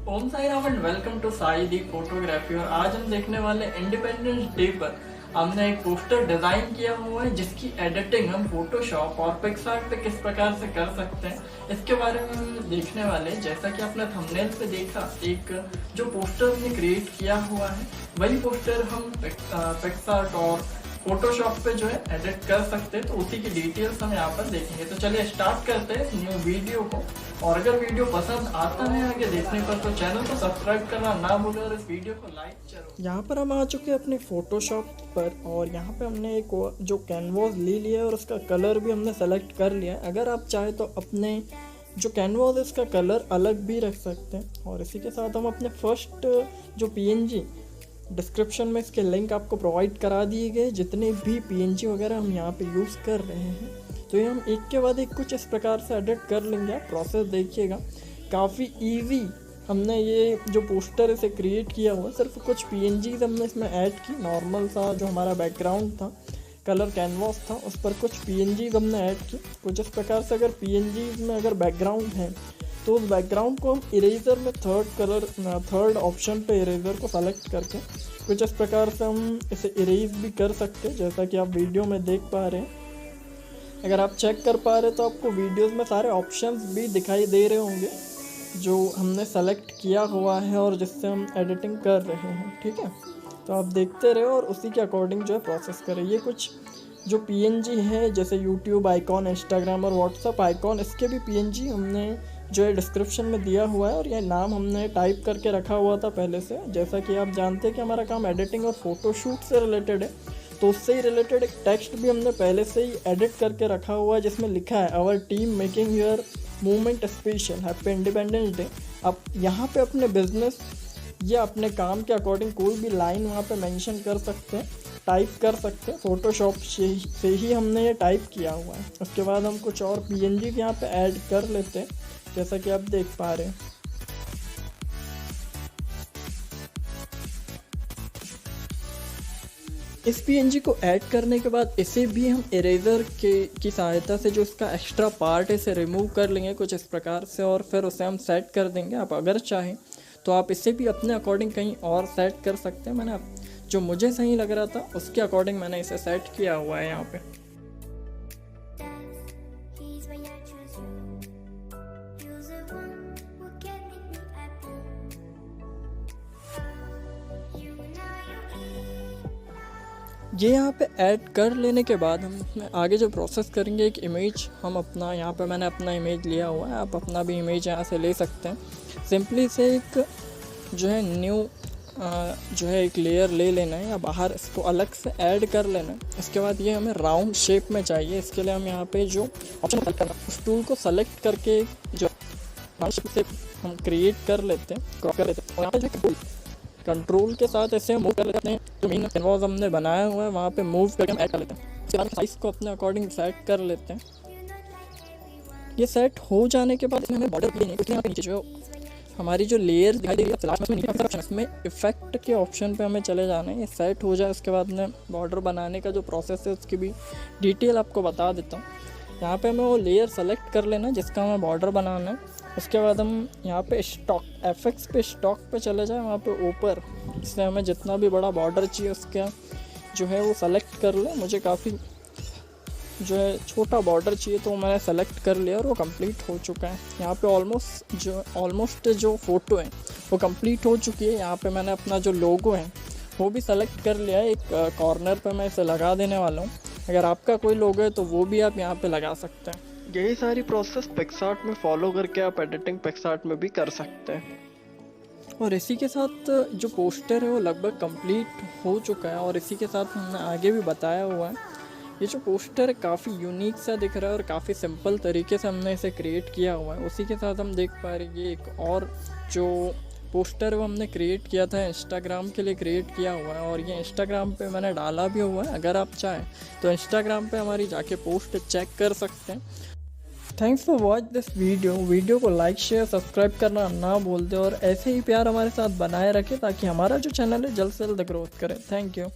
Om Sai Ram and welcome to Sai the photography. और आज हम देखने वाले इंडिपेंडेंस डे पर हमने एक पोस्टर डिजाइन किया हुआ है जिसकी एडिटिंग हम फोटोशॉप और पिक्सआर्ट पे किस प्रकार से कर सकते हैं इसके बारे में हम देखने वाले हैं। जैसा कि आपने थंबनेल पे देखा, एक जो पोस्टर हमने क्रिएट किया हुआ है वही पोस्टर हम पिक्सआर्ट और फोटोशॉप पे जो है एडिट कर सकते हैं। तो उसी की डिटेल्स हम यहाँ पर देखेंगे। तो चलिए स्टार्ट करते हैं इस न्यू वीडियो को। और अगर वीडियो पसंद आता है आगे देखने पर तो चैनल को सब्सक्राइब करना ना भूलें और इस वीडियो को लाइक जरूर। यहाँ पर हम आ चुके हैं अपने फोटोशॉप पर और यहाँ पे हमने एक जो कैनवास ले लिया है और उसका कलर भी हमने सेलेक्ट कर लिया है। अगर आप चाहे तो अपने जो कैनवास है इसका कलर अलग भी रख सकते हैं। और इसी के साथ हम अपने फर्स्ट जो PNG डिस्क्रिप्शन में इसके लिंक आपको प्रोवाइड करा दिए गए, जितने भी PNG वगैरह हम यहाँ पे यूज़ कर रहे हैं तो ये हम एक के बाद एक कुछ इस प्रकार से एडिट कर लेंगे। आप प्रोसेस देखिएगा, काफ़ी इजी हमने ये जो पोस्टर इसे क्रिएट किया हुआ। सिर्फ कुछ PNGs हमने इसमें ऐड की, नॉर्मल सा जो हमारा बैकग्राउंड था, कलर कैनवास था, उस पर कुछ PNGs हमने ऐड की। कुछ इस प्रकार से अगर PNGs में अगर बैकग्राउंड है तो उस बैकग्राउंड को हम इरेजर में थर्ड ऑप्शन पे इरेजर को सेलेक्ट करके कुछ इस प्रकार से हम इसे इरेज भी कर सकते हैं, जैसा कि आप वीडियो में देख पा रहे हैं। अगर आप चेक कर पा रहे हैं तो आपको वीडियोस में सारे ऑप्शंस भी दिखाई दे रहे होंगे जो हमने सेलेक्ट किया हुआ है और जिससे हम एडिटिंग कर रहे हैं। ठीक है, तो आप देखते रहे और उसी के अकॉर्डिंग जो है प्रोसेस करें। ये कुछ जो PNG है जैसे यूट्यूब आइकॉन, इंस्टाग्राम और व्हाट्सअप आइकॉन, इसके भी PNG हमने जो है डिस्क्रिप्शन में दिया हुआ है और ये नाम हमने टाइप करके रखा हुआ था पहले से। जैसा कि आप जानते हैं कि हमारा काम एडिटिंग और फोटोशूट से रिलेटेड है तो उससे ही रिलेटेड एक टेक्स्ट भी हमने पहले से ही एडिट करके रखा हुआ है जिसमें लिखा है our team making your movement special, happy independence day. आप यहाँ पे अपने बिजनेस या अपने काम के अकॉर्डिंग कोई भी लाइन वहाँ पे मेंशन कर सकते हैं, टाइप कर सकते हैं। फोटोशॉप से ही हमने ये टाइप किया हुआ है। उसके बाद हम कुछ और PNG यहाँ पे ऐड कर लेते हैं जैसा कि आप देख पा रहे हैं। इस PNG को ऐड करने के बाद इसे भी हम इरेजर की सहायता से जो इसका एक्स्ट्रा पार्ट है इसे रिमूव कर लेंगे कुछ इस प्रकार से और फिर उसे हम सेट कर देंगे। आप अगर चाहें तो आप इसे भी अपने अकॉर्डिंग कहीं और सेट कर सकते हैं। मैंने जो मुझे सही लग रहा था उसके अकॉर्डिंग मैंने इसे सेट किया हुआ है यहाँ पे। ये यहाँ पे ऐड कर लेने के बाद हम आगे जो प्रोसेस करेंगे, एक इमेज हम अपना यहाँ पे मैंने अपना इमेज लिया हुआ है, आप अपना भी इमेज यहाँ से ले सकते हैं। सिंपली से एक जो है न्यू जो है एक लेयर ले लेना है या बाहर इसको अलग से ऐड कर लेना है। इसके बाद ये हमें राउंड शेप में चाहिए। इसके लिए हम यहाँ पे जो ऑप्शन उस टूल को सेलेक्ट करके जो राउंड शेप से हम क्रिएट कर लेते हैं, क्रॉप कर लेते हैं और यहाँ पे जो कंट्रोल के साथ ऐसे मूव कर लेते हैं। जो मेन कैनवास हमने बनाया हुआ है वहाँ पे मूव करके हम ऐड कर लेते हैं। उसके बाद साइज़ को अपने अकॉर्डिंग सेट कर लेते हैं। ये सेट हो जाने के बाद इसमें हमें बॉर्डर भी नहीं, क्योंकि यहाँ पे नीचे जो हमारी जो लेयर दिखाई दे रही है लास्ट में नीचे ऑप्शन, इसमें इफेक्ट के ऑप्शन पे हमें चले जाना है। ये सेट हो जाए उसके बाद में बॉर्डर बनाने का जो प्रोसेस है उसकी भी डिटेल आपको बता देता हूँ। यहाँ पे हमें वो लेयर सेलेक्ट कर लेना जिसका हमें बॉर्डर बनाना है। उसके बाद हम यहाँ पे स्टॉक FX पे स्टॉक पे चले जाए, वहाँ पे ऊपर इससे हमें जितना भी बड़ा बॉर्डर चाहिए उसका जो है वो सेलेक्ट कर ले। मुझे काफ़ी जो है छोटा बॉर्डर चाहिए तो मैंने सेलेक्ट कर लिया और वो कंप्लीट हो चुका है। यहाँ पे ऑलमोस्ट जो फ़ोटो है वो कंप्लीट हो चुकी है। यहाँ पे मैंने अपना जो लोगो है वो भी सेलेक्ट कर लिया है। एक कॉर्नर पे मैं इसे लगा देने वाला हूँ। अगर आपका कोई लोगो है तो वो भी आप यहाँ पे लगा सकते हैं। यही सारी प्रोसेस पिक्सआर्ट में फॉलो करके आप एडिटिंग पिक्सआर्ट में भी कर सकते हैं। और इसी के साथ जो पोस्टर है वो लगभग कंप्लीट हो चुका है और इसी के साथ हमने आगे भी बताया हुआ है। ये जो पोस्टर है काफ़ी यूनिक सा दिख रहा है और काफ़ी सिंपल तरीके से हमने इसे क्रिएट किया हुआ है। उसी के साथ हम देख पा रहे हैं ये एक और जो पोस्टर वो हमने क्रिएट किया था, इंस्टाग्राम के लिए क्रिएट किया हुआ है और ये इंस्टाग्राम पे मैंने डाला भी हुआ है। अगर आप चाहें तो इंस्टाग्राम पे हमारी जाके पोस्ट चेक कर सकते हैं। Thanks for watch this video को लाइक शेयर सब्सक्राइब करना ना भूल दे और ऐसे ही प्यार हमारे साथ बनाए रखें ताकि हमारा जो चैनल है जल्द से जल्द ग्रोथ करे। Thank you.